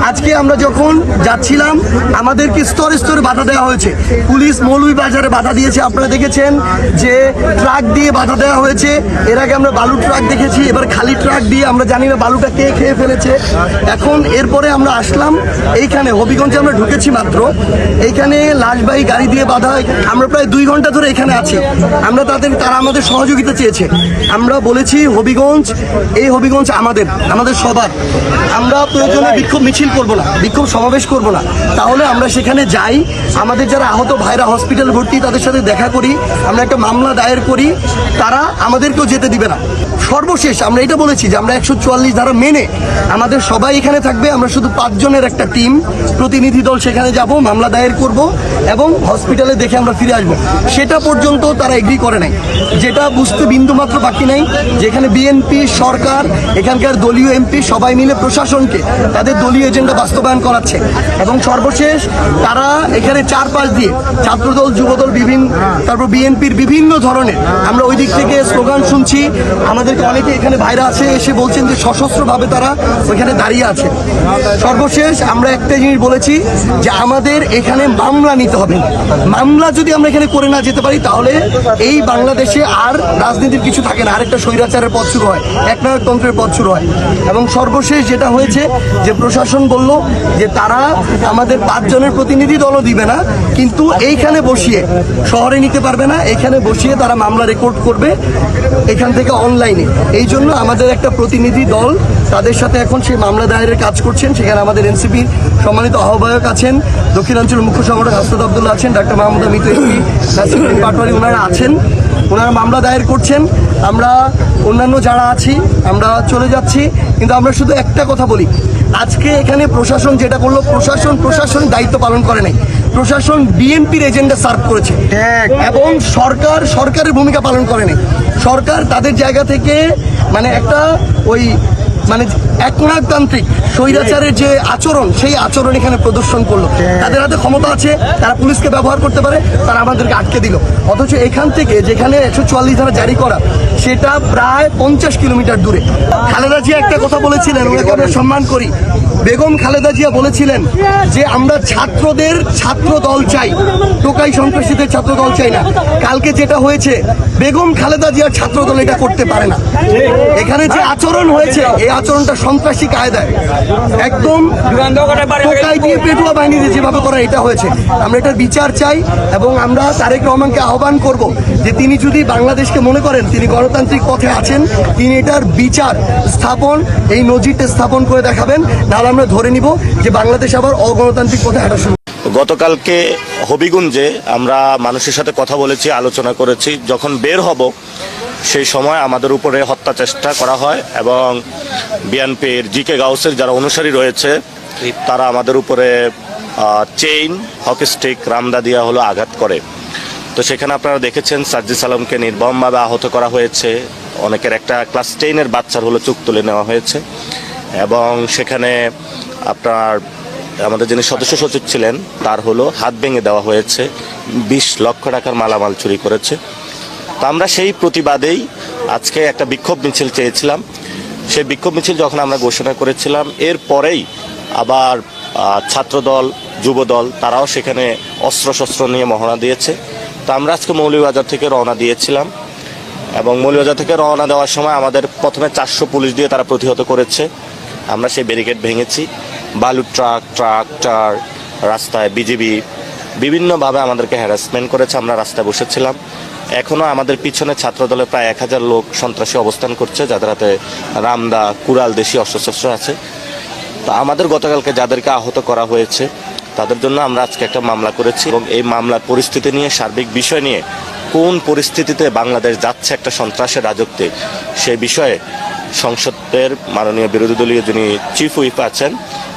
আজকে আমরা যখন যাচ্ছিলাম আমাদেরকে স্তরে স্তরে বাধা দেওয়া হয়েছে। পুলিশ মৌলভীবাজারে বাধা দিয়েছে, আপনারা দেখেছেন যে ট্রাক দিয়ে বাধা দেওয়া হয়েছে। এর আগে আমরা বালু ট্রাক দেখেছি, এবার খালি ট্রাক দিয়ে, আমরা জানি না বালুটা কে খেয়ে ফেলেছে। এখন এরপরে আমরা আসলাম এইখানে হবিগঞ্জে, আমরা ঢুকেছি মাত্র, এইখানে লাশবাহী গাড়ি দিয়ে বাধা। আমরা প্রায় 2 ঘন্টা ধরে এখানে আছি। তারা আমাদের সহযোগিতা চেয়েছে। আমরা বলেছি হবিগঞ্জ, এই হবিগঞ্জ আমাদের সবার। আমরা প্রয়োজনে বিক্ষোভ মিছিল করব না, বিক্ষোভ সমাবেশ করব না, তাহলে আমরা সেখানে যাই, আমাদের যারা আহত ভাইরা হসপিটাল ভর্তি তাদের সাথে দেখা করি, আমরা একটা মামলা দায়ের করি, তারা আমাদেরকেও যেতে দিবে না। সর্বশেষ আমরা এটা বলেছি যে আমরা 144 ধারা মেনে আমাদের সবাই এখানে থাকবে। আমরা শুধু 5 জনের একটা টিম, প্রতিনিধি দল সেখানে যাব, মামলা দায়ের করব এবং হসপিটালে দেখে আমরা ফিরে আসব। সেটা পর্যন্ত তারা এগ্রি করে নাই। যেটা বুঝতে বিন্দুমাত্র বাকি নাই, যেখানে বিএনপি সরকার, এখানকার দলীয় এমপি সবাই মিলে প্রশাসনকে তাদের দলীয় এজেন্ডা বাস্তবায়ন করাচ্ছে। এবং সর্বশেষ তারা এখানে 4-5 দিয়ে ছাত্রদল, যুবদল, তারপর বিএনপির বিভিন্ন ধরনের, আমরা ওই দিক থেকে স্লোগান শুনছি। আমাদেরকে অনেকে এখানে ভাইরা আছে এসে বলছেন যে সশস্ত্রভাবে তারা ওইখানে দাঁড়িয়ে আছে। সর্বশেষ আমরা একটা জিনিস বলেছি যে আমাদের এখানে মামলা নিতে হবে। মামলা যদি আমরা এখানে করে না যেতে পারি তাহলে এই বাংলাদেশে আর রাজনীতির কিছু থাকে না, আরেকটা স্বৈরাচারের পথ শুরু হয়, একনায়কতন্ত্রের পথ শুরু হয়। এবং সর্বশেষ যেটা হয়েছে যে প্রশাসন বলল যে তারা আমাদের 5 জনের প্রতিনিধি দলও দিবে না, কিন্তু এইখানে বসিয়ে, শহরে নিতে পারবে না, এখানে বসিয়ে তারা মামলা রেকর্ড করবে এখান থেকে অনলাইনে। এই জন্য আমাদের একটা প্রতিনিধি দল তাদের সাথে এখন সেই মামলা দায়েরের কাজ করছেন। সেখানে আমাদের এনসিপির সম্মানিত আহ্বায়ক আছেন, দক্ষিণাঞ্চল মুখ্য সংগঠক হাসনাত আব্দুল্লাহ আছেন, ডক্টর মাহমুদা মিতু এমপি, নাসিরুদ্দিন পাটোয়ারি, ওনারা আছেন, ওনারা মামলা দায়ের করছেন। আমরা অন্যান্য যারা আছি আমরা চলে যাচ্ছি। কিন্তু আমরা শুধু একটা কথা বলি, আজকে এখানে প্রশাসন যেটা করলো, প্রশাসন দায়িত্ব পালন করে নাই। প্রশাসন বিএনপির এজেন্ডা সার্ভ করেছে এবং সরকারের ভূমিকা পালন করে নাই। সরকার তাদের জায়গা থেকে একটা একনায়কতান্ত্রিক স্বৈরাচারের যে আচরণ, সেই আচরণ এখানে প্রদর্শন করলো। তাদের হাতে ক্ষমতা আছে, তারা পুলিশকে ব্যবহার করতে পারে, তারা আমাদেরকে আটকে দিল। অথচ এখান থেকে যেখানে 144 ধারা জারি করা, সেটা প্রায় 50 কিলোমিটার দূরে। খালেদা জিয়া একটা কথা বলেছিলেন, ওনাকে আমরা সম্মান করি। বেগম খালেদা জিয়া বলেছিলেন যে আমরা ছাত্রদের ছাত্র দল চাই, টোকাই সন্ত্রাসীদের ছাত্র দল চাই না। কালকে যেটা হয়েছে, বেগম খালেদা জিয়ার ছাত্র দল এটা করতে পারে না। এখানে যে আচরণ হয়েছে, এই আচরণটা সন্ত্রাসী কায়দায়, একদম টোকাই দিয়ে পেটুয়া বাহিনী দিয়ে যেভাবে করা এটা হয়েছে। আমরা এটার বিচার চাই এবং আমরা তারেক রহমানকে আহ্বান করব যে তিনি যদি বাংলাদেশকে মনে করেন তিনি গণতান্ত্রিক পথে আছেন, তিনি এটার বিচার স্থাপন, এই নজিরটা স্থাপন করে দেখাবেন, নাহলে আমরা ধরে নিব যে বাংলাদেশ আবার অগণতান্ত্রিক পথে হাঁটা শুরু। গতকালকে হবিগঞ্জে আমরা মানুষের সাথে কথা বলেছি, আলোচনা করেছি। যখন বের হব সেই সময় আমাদের উপরে হত্যা চেষ্টা করা হয় এবং বিএনপির জিকে গাউসের যারা অনুসারী রয়েছে তারা আমাদের উপরে চেইন, হকি স্টিক, রামদা দিয়া আঘাত করে। তো সেখানে আপনারা দেখেছেন সাজ্জিদ সালামকে নির্মমভাবে আহত করা হয়েছে। অনেকের একটা ক্লাস 10-এর বাচ্চার চোখ তুলে নেওয়া হয়েছে এবং সেখানে আপনার আমাদের যিনি সদস্য সচিব ছিলেন তার হাত ভেঙে দেওয়া হয়েছে। 20 লক্ষ টাকার মালামাল চুরি করেছে। তো আমরা সেই প্রতিবাদেই আজকে একটা বিক্ষোভ মিছিল চেয়েছিলাম। সেই বিক্ষোভ মিছিল যখন আমরা ঘোষণা করেছিলাম, এরপরেই আবার ছাত্রদল, যুবদল তারাও সেখানে অস্ত্রশস্ত্র নিয়ে মহড়া দিয়েছে। তো আমরা আজকে মৌলভীবাজার থেকে রওনা দিয়েছিলাম এবং মৌলভীবাজার থেকে রওনা দেওয়ার সময় আমাদের প্রথমে 400 পুলিশ দিয়ে তারা প্রতিহত করেছে। আমরা সেই ব্যারিকেড ভেঙেছি। বালু ট্রাক্টর রাস্তায় বিজিবি বিভিন্নভাবে আমাদেরকে হ্যারাসমেন্ট করেছে। আমরা রাস্তায় বসেছিলাম। এখনও আমাদের পিছনে ছাত্রদলে প্রায় 1000 লোক সন্ত্রাসী অবস্থান করছে, যাদের হাতে রামদা, কুড়াল, দেশি অস্ত্রশস্ত্র আছে। তো আমাদের গতকালকে যাদেরকে আহত করা হয়েছে তাদের জন্য আমরা আজকে একটা মামলা করেছি এবং এই মামলার পরিস্থিতি নিয়ে, সার্বিক বিষয় নিয়ে, কোন পরিস্থিতিতে বাংলাদেশ যাচ্ছে একটা সন্ত্রাসের রাজত্বে, সেই বিষয়ে সংসদের মাননীয় বিরোধী দলীয় যিনি চিফ হুইপ আছেন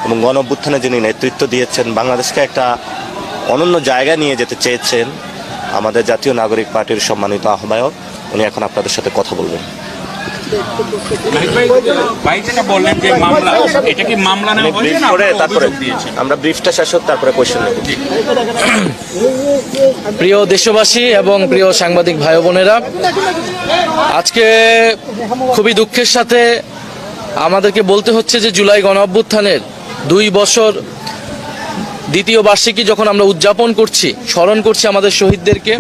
এবং গণ অভ্যুত্থানে যিনি নেতৃত্ব দিয়েছেন, বাংলাদেশকে একটা অনন্য জায়গায় নিয়ে যেতে চেয়েছেন আমাদের জাতীয় নাগরিক পার্টির সম্মানিত আহ্বায়ক, উনি এখন আপনাদের সাথে কথা বলবেন। আমরা ব্রিফটা শেষ হোক, তারপরে কোয়েশ্চেন নেব। প্রিয় দেশবাসী এবং প্রিয় সাংবাদিক ভাই বোনেরা, আজকে খুবই দুঃখের সাথে আমাদেরকে বলতে হচ্ছে যে জুলাই গণ অভ্যুত্থানের 2 বছর দ্বিতীয় বার্ষিকী যখন আমরা উদযাপন করছি, স্মরণ করছি আমাদের শহীদদেরকে,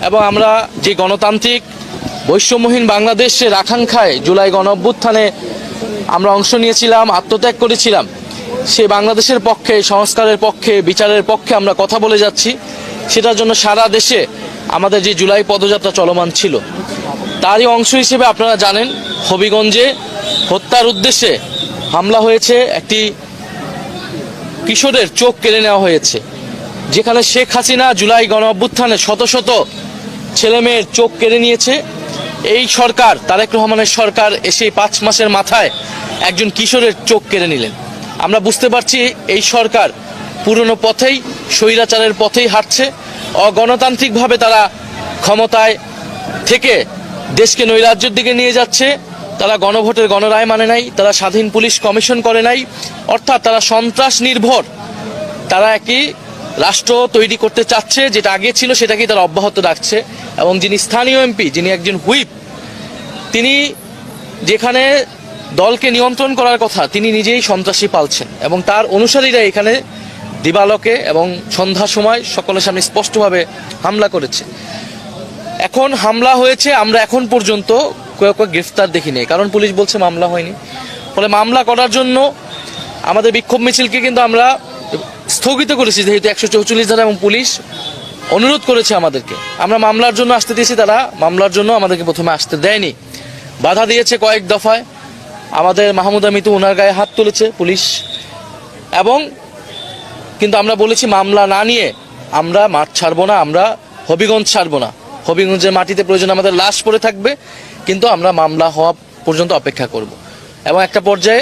এবং আমরা যে গণতান্ত্রিক বৈষম্যহীন বাংলাদেশের আকাঙ্ক্ষায় জুলাই গণ অভ্যুত্থানে আমরা অংশ নিয়েছিলাম, আত্মত্যাগ করেছিলাম, সেই বাংলাদেশের পক্ষে, সংস্কারের পক্ষে, বিচারের পক্ষে আমরা কথা বলে যাচ্ছি। সেটার জন্য সারা দেশে আমাদের যে জুলাই পদযাত্রা চলমান ছিল, তারই অংশ হিসেবে আপনারা জানেন হবিগঞ্জে হত্যার উদ্দেশ্যে হামলা হয়েছে, একটি কিশোরের চোখ কেড়ে নেওয়া হয়েছে, যেখানে শেখ হাসিনা জুলাই গণ অভ্যুত্থানে শত শত ছেলেমেয়ের চোখ কেড়ে নিয়েছে। এই সরকার, তারেক রহমানের সরকার এসে 5 মাসের মাথায় একজন কিশোরের চোখ কেড়ে নিলেন। আমরা বুঝতে পারছি এই সরকার পুরনো পথেই, স্বৈরাচারের পথেই হাঁটছে। অগণতান্ত্রিকভাবে তারা ক্ষমতায় থেকে দেশকে নৈরাজ্যের দিকে নিয়ে যাচ্ছে। তারা গণভোটের গণরায় মানে নাই, তারা স্বাধীন পুলিশ কমিশন করে নাই, অর্থাৎ তারা সন্ত্রাস নির্ভর তারা একই রাষ্ট্র তৈরি করতে চাচ্ছে, যেটা আগে ছিল সেটাকেই তারা অব্যাহত রাখছে। এবং যিনি স্থানীয় এমপি, যিনি একজন হুইপ, তিনি যেখানে দলকে নিয়ন্ত্রণ করার কথা, তিনি নিজেই সন্ত্রাসী পালছেন, এবং তার অনুসারীরা এখানে দিবালোকে এবং সন্ধ্যার সময় সকলের সামনে স্পষ্টভাবে হামলা করেছে। এখন হামলা হয়েছে, আমরা এখন পর্যন্ত কেউ গ্রেফতার দেখিনি, কারণ পুলিশ বলছে মামলা হয়নি। ফলে মামলা করার জন্য আমাদের বিক্ষোভ মিছিলকে কিন্তু আমরা স্থগিত করেছি, যেহেতু 144 ধারা এবং পুলিশ অনুরোধ করেছে আমাদেরকে। আমরা মামলার জন্য আসতে দিয়েছি, তারা মামলার জন্য আমাদেরকে প্রথমে আসতে দেয়নি, বাধা দিয়েছে কয়েক দফায়। আমাদের মাহমুদা মিতু, ওনার গায়ে হাত তুলেছে পুলিশ, এবং কিন্তু আমরা বলেছি মামলা না নিয়ে আমরা মাঠ ছাড়বো না, আমরা হবিগঞ্জ ছাড়বো না। হবিগঞ্জের মাটিতে প্রয়োজন আমাদের লাশ পড়ে থাকবে, কিন্তু আমরা মামলা হওয়া পর্যন্ত অপেক্ষা করব। এবং একটা পর্যায়ে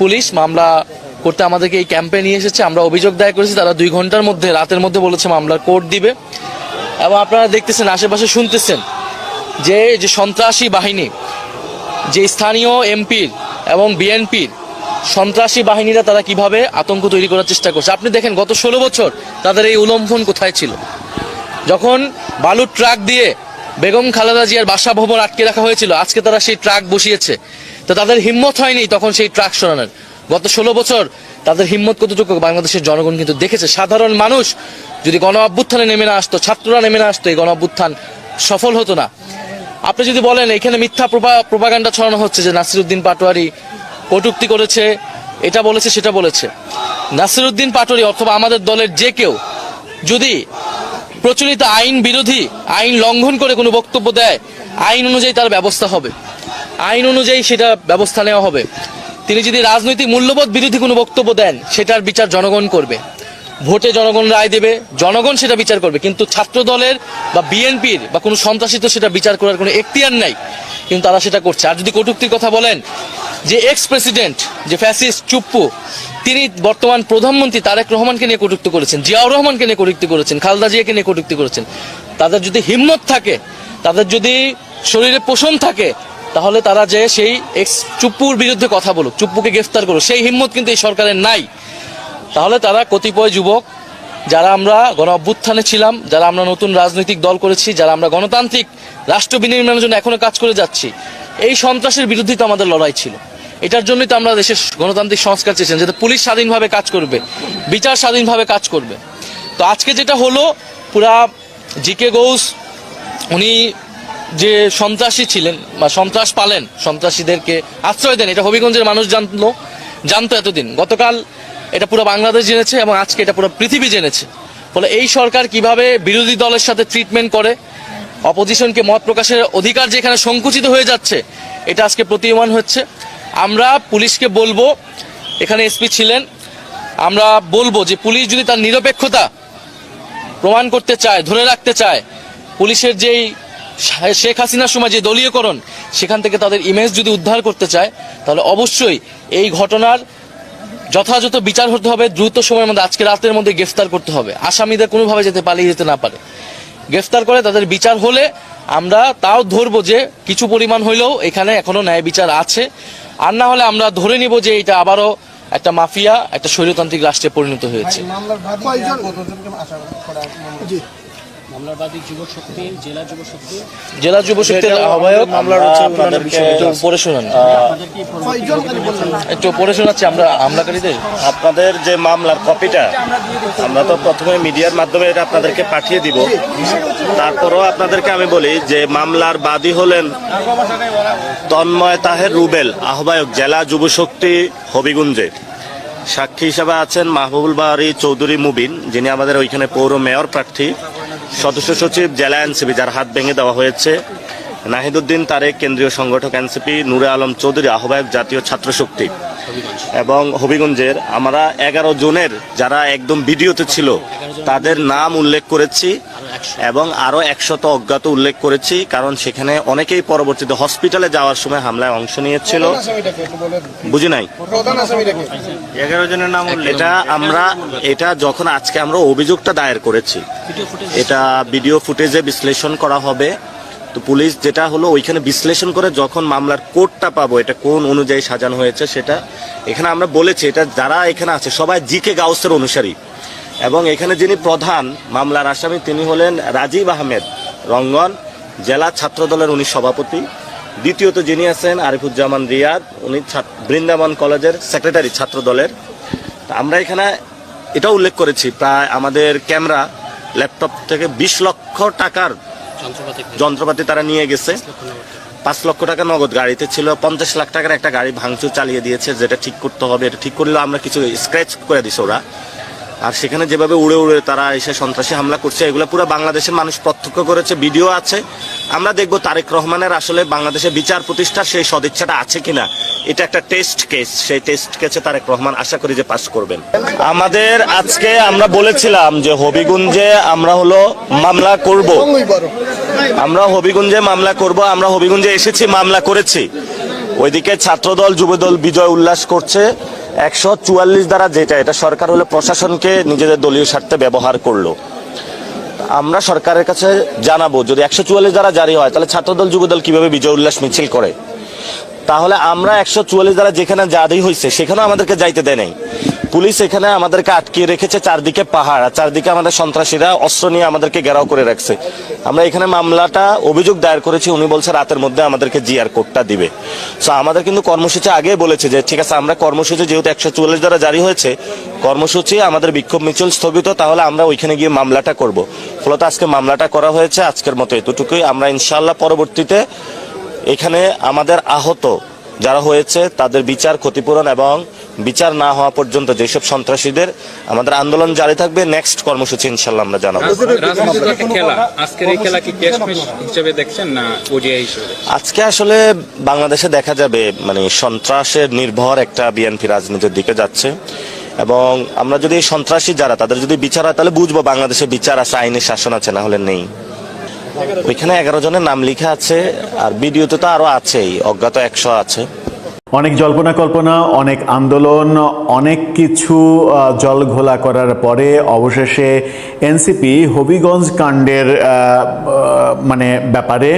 পুলিশ মামলা করতে আমাদেরকে এই ক্যাম্পে নিয়ে এসেছে। আমরা অভিযোগ দায়ের করেছি, তারা 2 ঘন্টার মধ্যে, রাতের মধ্যে বলেছে মামলার কোর্ট দিবে। এবং আপনারা দেখতেছেন, আশেপাশে শুনতেছেন যে সন্ত্রাসী বাহিনী, যে স্থানীয় এমপির এবং বিএনপির সন্ত্রাসী বাহিনীরা তারা কিভাবে আতঙ্ক তৈরি করার চেষ্টা করছে। আপনি দেখেন গত 16 বছর তাদের এই উলম্ফন কোথায় ছিল। যখন বালুর ট্রাক দিয়ে বেগম খালেদা জিয়ার বাসা ভবন আটকে রাখা হয়েছিল, আজকে তারা সেই ট্রাক বসিয়েছে, তো তাদের হিম্মত হয়নি তখন সেই ট্রাক সরানোর। গত 16 বছর তাদের হিম্মত কতটুকু বাংলাদেশের জনগণ কিন্তু দেখেছে। সাধারণ মানুষ যদি গণ অভ্যুত্থানে নেমে না আসতো, ছাত্ররা নেমে না আসতো, এই গণ অভ্যুত্থান সফল হতো না। আপনি যদি বলেন এখানে মিথ্যা প্রোপাগান্ডা ছড়ানো হচ্ছে যে নাসিরউদ্দিন পাটোয়ারি কটূক্তি করেছে, এটা বলেছে, সেটা বলেছে, নাসিরউদ্দিন পাটোয়ারি অথবা আমাদের দলের যে কেউ যদি প্রচলিত আইন বিরোধী, আইন লঙ্ঘন করে কোনো বক্তব্য দেয়, আইন অনুযায়ী তার ব্যবস্থা হবে, আইন অনুযায়ী সেটা ব্যবস্থা নেওয়া হবে। তিনি যদি রাজনৈতিক মূল্যবোধ বিরোধী কোনো বক্তব্য দেন, সেটার বিচার জনগণ করবে, ভোটে জনগণ রায় দেবে, জনগণ সেটা বিচার করবে। কিন্তু ছাত্র দলের বা বিএনপির বা কোনো সন্ত্রাসিত সেটা বিচার করার কোনো এখতিয়ার নাই, কিন্তু তারা সেটা করছে। আর যদি কটূক্তির কথা বলেন, যে এক্স প্রেসিডেন্ট, যে ফ্যাসিস্ট চুপ্পু, তিনি বর্তমান প্রধানমন্ত্রী তারেক রহমানকে নিয়ে কটূক্তি করেছেন, জিয়াউর রহমানকে নিয়ে কটূক্তি করেছেন, খালেদা জিয়াকে নিয়ে কটূক্তি করেছেন। তাদের যদি হিম্মত থাকে, তাদের যদি শরীরে পোষণ থাকে, তাহলে তারা যে সেই এক্স চুপ্পুর বিরুদ্ধে কথা বলুক, চুপ্পুকে গ্রেফতার করুক, সেই হিম্মত কিন্তু এই সরকারের নাই। তাহলে তারা কতিপয় যুবক, যারা আমরা গণ অভ্যুত্থানে ছিলাম, যারা আমরা নতুন রাজনৈতিক দল করেছি, যারা আমরা গণতান্ত্রিক রাষ্ট্র বিনির্মাণের জন্য এখনো কাজ করে যাচ্ছি, এই সন্ত্রাসের বিরুদ্ধে তো আমাদের লড়াই ছিল। এটার জন্যই তো আমরা দেশের গণতান্ত্রিক সংস্কার চেয়েছেন, যাতে পুলিশ স্বাধীনভাবে কাজ করবে, বিচার স্বাধীনভাবে কাজ করবে। তো আজকে যেটা হলো, পুরা জিকে গৌস উনি যে সন্ত্রাসী ছিলেন বা সন্ত্রাস পালেন, সন্ত্রাসীদেরকে আশ্রয় দেন, এটা হবিগঞ্জের মানুষ জানতো এতদিন। গতকাল এটা পুরো বাংলাদেশ জেনেছে এবং আজকে এটা পুরো পৃথিবী জেনেছে। ফলে এই সরকার কিভাবে বিরোধী দলের সাথে ট্রিটমেন্ট করে, অপোজিশনকে মত প্রকাশের অধিকার যেখানে সংকুচিত হয়ে যাচ্ছে, এটা আজকে প্রতীয়মান হচ্ছে। আমরা পুলিশকে বলবো, এখানে এসপি ছিলেন, আমরা বলবো যে পুলিশ যদি তার নিরপেক্ষতা প্রমাণ করতে চায়, ধরে রাখতে চায়, পুলিশের যেই শেখ হাসিনার সময় যে দলীয়করণ, সেখান থেকে তাদের ইমেজ যদি উদ্ধার করতে চায়, তাহলে অবশ্যই এই ঘটনার যথাযথ বিচার হতে হবে, দ্রুত সময়ের মধ্যে, আজকে রাতের মধ্যে গ্রেফতার করতে হবে। আসামিদের কোনোভাবে যেতে পালিয়ে যেতে না পারে, গ্রেফতার করে তাদের বিচার হলে আমরা তাও ধরবো যে কিছু পরিমাণ হইলেও এখানে এখনো ন্যায় বিচার আছে। আর না হলে আমরা ধরে নিব যে এটা আবারও একটা মাফিয়া, একটা স্বৈরতান্ত্রিক রাষ্ট্রে পরিণত হয়েছে। জেলা যুব শক্তির আহ্বায়ক একটু পড়ে শোনান, একটু পড়ে শোনাচ্ছি আমরা হামলাকারীদের। আপনাদের যে মামলার কপিটা আমরা তো প্রথমে মিডিয়ার মাধ্যমে এটা আপনাদেরকে পাঠিয়ে দিব। তারপরও আপনাদেরকে আমি বলি যে মামলার বাদী হলেন তন্ময় তাহের রুবেল, আহ্বায়ক জেলা যুব শক্তি হবিগঞ্জে। সাক্ষী হিসাবে আছেন মাহবুবুল বাড়ি চৌধুরী মুবিন, যিনি আমাদের ওইখানে পৌর মেয়র প্রার্থী, সদস্য সচিব জেলা এনসিপি যার হাত ভেঙে দেওয়া হয়েছে, নাহিদউদ্দিন তারেক কেন্দ্রীয় সংগঠক এনসিপি, নূরে আলম চৌধুরী আহ্বায়ক জাতীয় ছাত্র শক্তি। এবং হবিগঞ্জের আমরা 11 জনের যারা একদম ভিডিওতে ছিল তাদের নাম উল্লেখ করেছি এবং আরো 100 অজ্ঞাত উল্লেখ করেছি, কারণ সেখানে অনেকেই পরবর্তীতে হসপিটালে যাওয়ার সময় হামলায় অংশ নিয়েছিল। বুঝি নাই 11 জনের নাম। এটা যখন আজকে আমরা অভিযোগটা দায়ের করেছি, এটা ভিডিও ফুটেজে বিশ্লেষণ করা হবে। তো পুলিশ যেটা হলো ওইখানে বিশ্লেষণ করে যখন মামলার কোডটা পাবো, এটা কোন অনুযায়ী সাজানো হয়েছে সেটা এখানে আমরা বলেছি। এটা যারা এখানে আছে সবাই জিকে গাউসের অনুসারী, এবং এখানে যিনি প্রধান মামলার আসামি তিনি হলেন রাজীব আহমেদ রঙ্গন, জেলা ছাত্র দলের উনি সভাপতি। দ্বিতীয়ত যিনি আছেন আরিফুজ্জামান রিয়াদ, উনি বৃন্দাবন কলেজের সেক্রেটারি ছাত্র দলের। আমরা এখানে এটা উল্লেখ করেছি প্রায় আমাদের ক্যামেরা ল্যাপটপ থেকে 20 লক্ষ টাকার যন্ত্রপাতি তারা নিয়ে গেছে। 5 লক্ষ টাকা নগদ গাড়িতে ছিল। 50 লাখ টাকার একটা গাড়ি ভাঙচুর চালিয়ে দিয়েছে, যেটা ঠিক করতে হবে। এটা ঠিক করলে আমরা কিছু স্ক্র্যাচ করে দিছি ওরা। আর সেখানে যেভাবে উড়ে উড়ে তারা এসে সন্ত্রাসী হামলা করছে, এগুলো পুরো বাংলাদেশের মানুষ প্রত্যক্ষ করেছে, ভিডিও আছে। আমরা দেখব তারেক রহমানের আসলে বাংলাদেশে বিচার প্রতিষ্ঠার সেই সদিচ্ছাটা আছে কিনা। এটা একটা টেস্ট কেস, সেই টেস্ট কেসে তারেক রহমান আশা করি যে পাস করবেন। আমাদের আজকে আমরা বলেছিলাম যে হবিগঞ্জে আমরা হলো মামলা করব, আমরা হবিগঞ্জে মামলা করব। আমরা হবিগঞ্জে এসেছি, মামলা করেছি। ওইদিকে ছাত্রদল যুবদল বিজয় উল্লাস করছে। 144 দ্বারা যেটা, এটা সরকার হলে প্রশাসনকে নিজেদের দলীয় স্বার্থে ব্যবহার করলো। আমরা সরকারের কাছে জানাবো যদি 144 দ্বারা জারি হয় তাহলে ছাত্রদল যুবদল কিভাবে বিজয় উল্লাস মিছিল করে। তাহলে আমরা 144 দ্বারা যেখানে জারি হয়েছে সেখানেও আমাদেরকে যাইতে দেয় নাই। পুলিশ এখানে আমাদেরকে আটকে রেখেছে, চারদিকে পাহাড়, আর চারদিকে আমাদের সন্ত্রাসীরা অস্ত্র নিয়ে আমাদেরকে ঘেরাও করে রাখছে। আমরা এখানে মামলাটা অভিযোগ দায়ের করেছি, উনি বলছে রাতের মধ্যে আমাদেরকে জিআর কোডটা দিবে। সো আমাদের কিন্তু কর্মসূচি আগেই বলেছে যে ঠিক আছে, আমরা কর্মসূচি যেহেতু 144 দ্বারা জারি হয়েছে, কর্মসূচি আমাদের বিক্ষোভ মিছিল স্থগিত, তাহলে আমরা ওইখানে গিয়ে মামলাটা করব। ফলত আজকে মামলাটা করা হয়েছে, আজকের মতো এতটুকুই। আমরা ইনশাআল্লাহ পরবর্তীতে এখানে আমাদের আহত যারা হয়েছে তাদের বিচার, ক্ষতিপূরণ এবং বিচার না হওয়া পর্যন্ত যেসব সন্ত্রাসীদের আমাদের আন্দোলন জারি থাকবে। নেক্সট কর্মসূচি ইনশাআল্লাহ আমরা জানাবো। আজকে আসলে বাংলাদেশে দেখা যাবে মানে সন্ত্রাসের নির্ভর একটা বিএনপি রাজনীতির দিকে যাচ্ছে, এবং আমরা যদি সন্ত্রাসী যারা তাদের যদি বিচার হয় তাহলে বুঝবো বাংলাদেশে বিচার আছে, আইনি শাসন আছে, না হলে নেই। ওইখানে 11 জনের নাম লেখা আছে, আর ভিডিওতে তো আরো আছেই, অজ্ঞাত 100 আছে। অনেক জল্পনা কল্পনা, অনেক আন্দোলন, অনেক কিছু জলঘোলা করার পরে অবশেষে এনসিপি হবিগঞ্জ কাণ্ডের মানে ব্যাপারে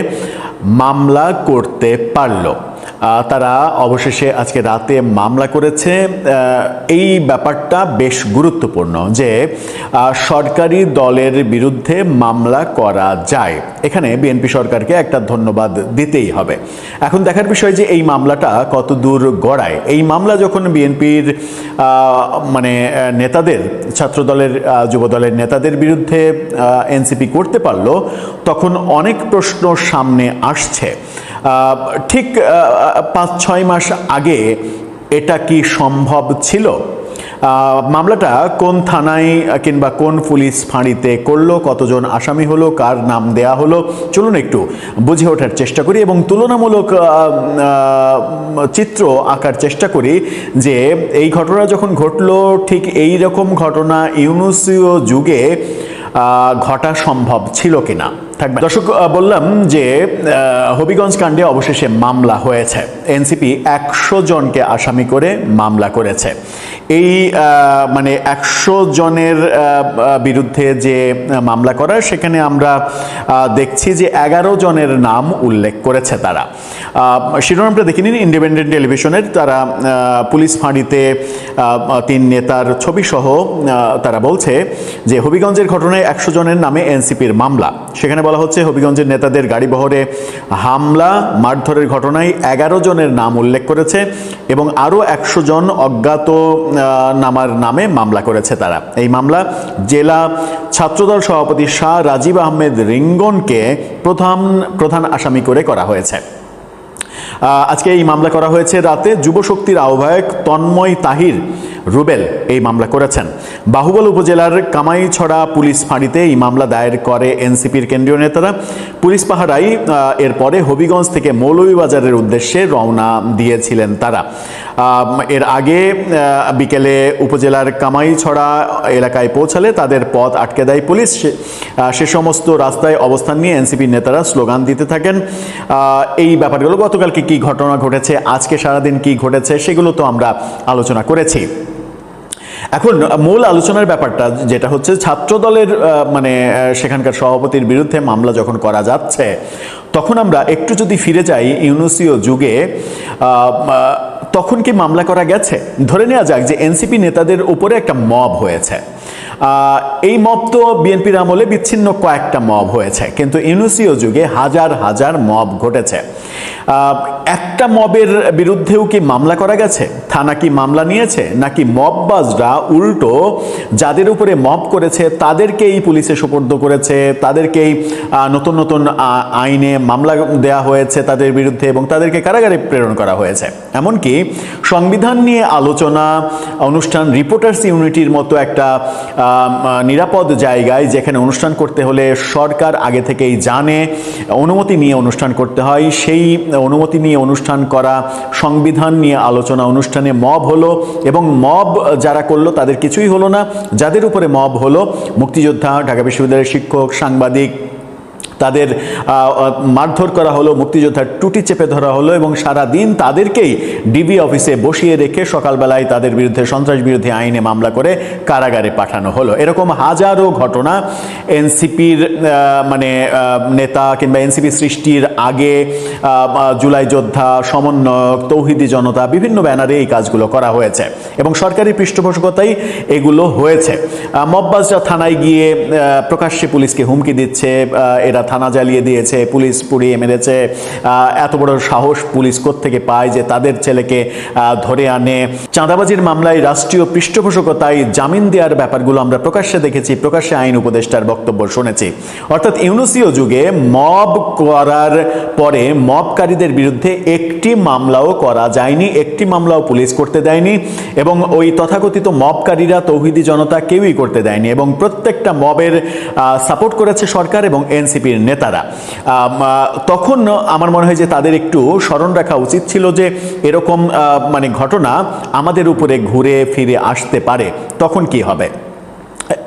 মামলা করতে পারল। তারা অবশেষে আজকে রাতে মামলা করেছে। এই ব্যাপারটা বেশ গুরুত্বপূর্ণ যে সরকারি দলের বিরুদ্ধে মামলা করা যায়। এখানে বিএনপি সরকারকে একটা ধন্যবাদ দিতেই হবে। এখন দেখার বিষয় যে এই মামলাটা কত দূর গড়ায়। এই মামলা যখন বিএনপির মানে নেতাদের, ছাত্রদলের যুবদলের নেতাদের বিরুদ্ধে এনসিপি করতে পারলো, তখন অনেক প্রশ্ন সামনে আসছে। ঠিক 5-6 মাস আগে এটা কি সম্ভব ছিল? মামলাটা কোন থানায় কিংবা কোন পুলিশ ফাঁড়িতে করলো, কতজন আসামি হলো, কার নাম দেয়া হলো, চলুন একটু বুঝে ওঠার চেষ্টা করি এবং তুলনামূলক চিত্র আঁকার চেষ্টা করি যে এই ঘটনা যখন ঘটলো ঠিক এই রকম ঘটনা ইউনুসীয় যুগে ঘটা সম্ভব ছিল কিনা। থাকবে দর্শক, বললাম যে হবিগঞ্জ কাণ্ডে অবশেষে মামলা হয়েছে। এনসিপি 100 জনকে আসামি করে মামলা করেছে। এই মানে 100 জনের বিরুদ্ধে যে মামলা করা, সেখানে আমরা দেখছি যে 11 জনের নাম উল্লেখ করেছে তারা। শিরোনামটা দেখে নিন ইন্ডিপেন্ডেন্ট টেলিভিশনের। তারা পুলিশ ফাঁড়িতে 3 নেতার ছবি সহ তারা বলছে যে হবিগঞ্জের ঘটনায় 100 জনের নামে এনসিপির মামলা। সেখানে বলা হচ্ছে হবিগঞ্জের নেতাদের গাড়িবহরে হামলা মারধরের ঘটনায় 11 জনের নাম উল্লেখ করেছে এবং আরও 100 জন অজ্ঞাত নামার নামে মামলা করেছে তারা। এই মামলা জেলা ছাত্রদল সভাপতি শাহ রাজীব আহমেদ রিঙ্গনকে প্রধান আসামি করে করা হয়েছে। আজকে এই মামলা করা হয়েছে রাতে। যুবশক্তির আহ্বায়ক তন্ময় তাহির রুবেল এই মামলা করেছেন। বাহুবল উপজেলার কামাইছড়া পুলিশ ফাঁড়িতে এই মামলা দায়ের করে এনসিপির কেন্দ্রীয় নেতারা। পুলিশ পাহারায় এরপরে হবিগঞ্জ থেকে মৌলভীবাজারের উদ্দেশ্যে রওনা দিয়েছিলেন তারা। এর আগে বিকেলে উপজেলার কামাইছড়া এলাকায় পৌঁছালে তাদের পথ আটকে দেয় পুলিশ। সে সমস্ত রাস্তায় অবস্থান নিয়ে এনসিপির নেতারা স্লোগান দিতে থাকেন। এই ব্যাপারগুলো গতকালকে কি ঘটনা ঘটেছে, আজকে সারাদিন কি ঘটেছে, সেগুলো তো আমরা আলোচনা করেছি। এখন মূল আলোচনার ব্যাপারটা যেটা হচ্ছে ছাত্রদলের মানে সেখানকার সভাপতির বিরুদ্ধে মামলা যখন করা যাচ্ছে, তখন আমরা একটু যদি ফিরে যাই ইউনুসীয় যুগে, তখন কি মামলা করা গেছে? ধরে নেওয়া যাক যে এনসিপি নেতাদের উপরে একটা মব হয়েছে। এই মব তো বিএনপির আমলে বিচ্ছিন্ন কয়েকটা মব হয়েছে, কিন্তু ইউনুসীয় যুগে হাজার হাজার মব ঘটেছে। একটা মবের বিরুদ্ধেও কি মামলা করা গেছে? থানা কি মামলা নিয়েছে, নাকি মববাজরা উল্টো যাদের উপরে মব করেছে তাদেরকেই পুলিশে সোপর্দ করেছে, তাদেরকেই নতুন নতুন আইনে মামলা দেয়া হয়েছে তাদের বিরুদ্ধে এবং তাদেরকে কারাগারে প্রেরণ করা হয়েছে? এমনকি সংবিধান নিয়ে আলোচনা অনুষ্ঠান রিপোর্টার্স ইউনিটির মতো একটা নিরাপদ জায়গায়, যেখানে অনুষ্ঠান করতে হলে সরকার আগে থেকেই জানে, অনুমতি নিয়ে অনুষ্ঠান করতে হয়, সেই অনুমতি নিয়ে অনুষ্ঠান করা সংবিধান নিয়ে আলোচনা অনুষ্ঠানে মব হলো এবং মব যারা করলো তাদের কিছুই হলো না। যাদের উপরে মব হলো মুক্তিযোদ্ধা, ঢাকা বিশ্ববিদ্যালয়ের শিক্ষক, সাংবাদিক, তাদের মারধর করা হলো, মুক্তিযোদ্ধার টুটি চেপে ধরা হলো এবং সারা দিন তাদেরকেই ডিবি অফিসে বসিয়ে রেখে সকালবেলায় তাদের বিরুদ্ধে সন্ত্রাস বিরোধী আইনে মামলা করে কারাগারে পাঠানো হলো। এরকম হাজারো ঘটনা এনসিপির মানে নেতা কিংবা এনসিপি সৃষ্টির আগে জুলাই যোদ্ধা, সমন্বয়ক, তৌহিদি জনতা, বিভিন্ন ব্যানারে এই কাজগুলো করা হয়েছে এবং সরকারি পৃষ্ঠপোষকতায় এগুলো হয়েছে। মববাজরা থানায় গিয়ে প্রকাশ্যে পুলিশকে হুমকি দিচ্ছে, এরা থানা জ্বালিয়ে দিয়েছে, পুলিশ পুড়িয়ে মেরেছে। এত বড় সাহস পুলিশ কোত্থেকে পায় যে তাদের ছেলেকে ধরে আনে? চাঁদাবাজির মামলায় রাষ্ট্রীয় পৃষ্ঠপোষকতায় জামিন দেওয়ার ব্যাপারগুলো আমরা প্রকাশ্যে দেখেছি, প্রকাশ্যে আইন উপদেষ্টার বক্তব্য শুনেছি। অর্থাৎ ইউনুসীয় যুগে মব করার পরে মবকারীদের বিরুদ্ধে একটি মামলাও করা যায়নি, একটি মামলাও পুলিশ করতে দেয়নি এবং ওই তথাকথিত মবকারীরা, তৌহিদি জনতা কেউই করতে দেয়নি এবং প্রত্যেকটা মবের সাপোর্ট করেছে সরকার এবং এনসিপির নেতারা। তখন আমার মনে হয় যে তাদের একটু স্মরণ রাখা উচিত ছিল যে এরকম মানে ঘটনা আমাদের উপরে ঘুরে ফিরে আসতে পারে, তখন কি হবে?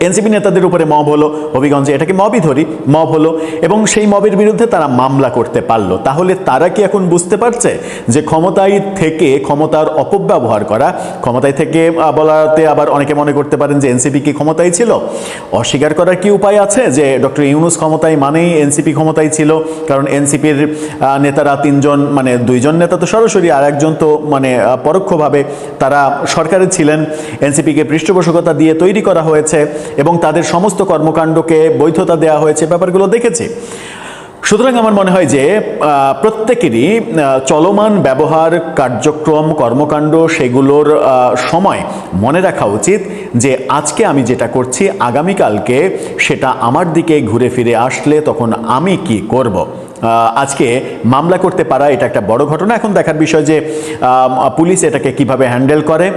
এনসিপি নেতাদের উপরে মব হলো হবিগঞ্জে, এটাকে মবই ধরি, মব হলো এবং সেই মবের বিরুদ্ধে তারা মামলা করতে পারলো। তাহলে তারা কি এখন বুঝতে পারছে যে ক্ষমতায় থেকে ক্ষমতার অপব্যবহার করা? ক্ষমতায় থেকে বলাতে আবার অনেকে মনে করতে পারেন যে এনসিপি কি ক্ষমতায় ছিল? অস্বীকার করার কি উপায় আছে যে ডক্টর ইউনূস ক্ষমতায় মানেই এনসিপি ক্ষমতায় ছিল? কারণ এনসিপির নেতারা 3 জন, মানে 2 জন নেতা তো সরাসরি, আর একজন তো মানে পরোক্ষভাবে তারা সরকারে ছিলেন। এনসিপিকে পৃষ্ঠপোষকতা দিয়ে তৈরি করা হয়েছে এবং তাদের সমস্ত কর্মকাণ্ডকে বৈধতা দেওয়া হয়েছে, ব্যাপারগুলো দেখেছি। সুতরাং আমার মনে হয় যে প্রত্যেকেরই চলমান ব্যবহার, কার্যক্রম, কর্মকাণ্ড সেগুলোর সময় মনে রাখা উচিত যে আজকে আমি যেটা করছি আগামীকালকে সেটা আমার দিকে ঘুরে ফিরে আসলে তখন আমি কি করব। আজকে মামলা করতে পারা এটা একটা বড় ঘটনা। এখন দেখার বিষয় যে পুলিশ এটাকে কিভাবে হ্যান্ডেল করে,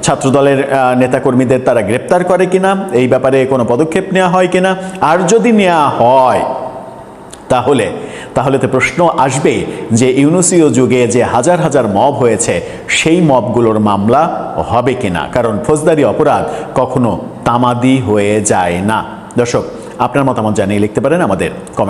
ছাত্রদলের নেতাকর্মীদের তারা গ্রেপ্তার করে কিনা, এই ব্যাপারে কোনো পদক্ষেপ নেওয়া হয় কিনা। আর যদি নেওয়া হয় তাহলে তো প্রশ্ন আসবে যে ইউনুসীয় যুগে যে হাজার হাজার মব হয়েছে সেই মবগুলোর মামলা হবে কিনা, কারণ ফৌজদারি অপরাধ কখনো তামাদি হয়ে যায় না। দর্শক, আপনার মতামত জানিয়ে লিখতে পারেন আমাদের কমেন্ট।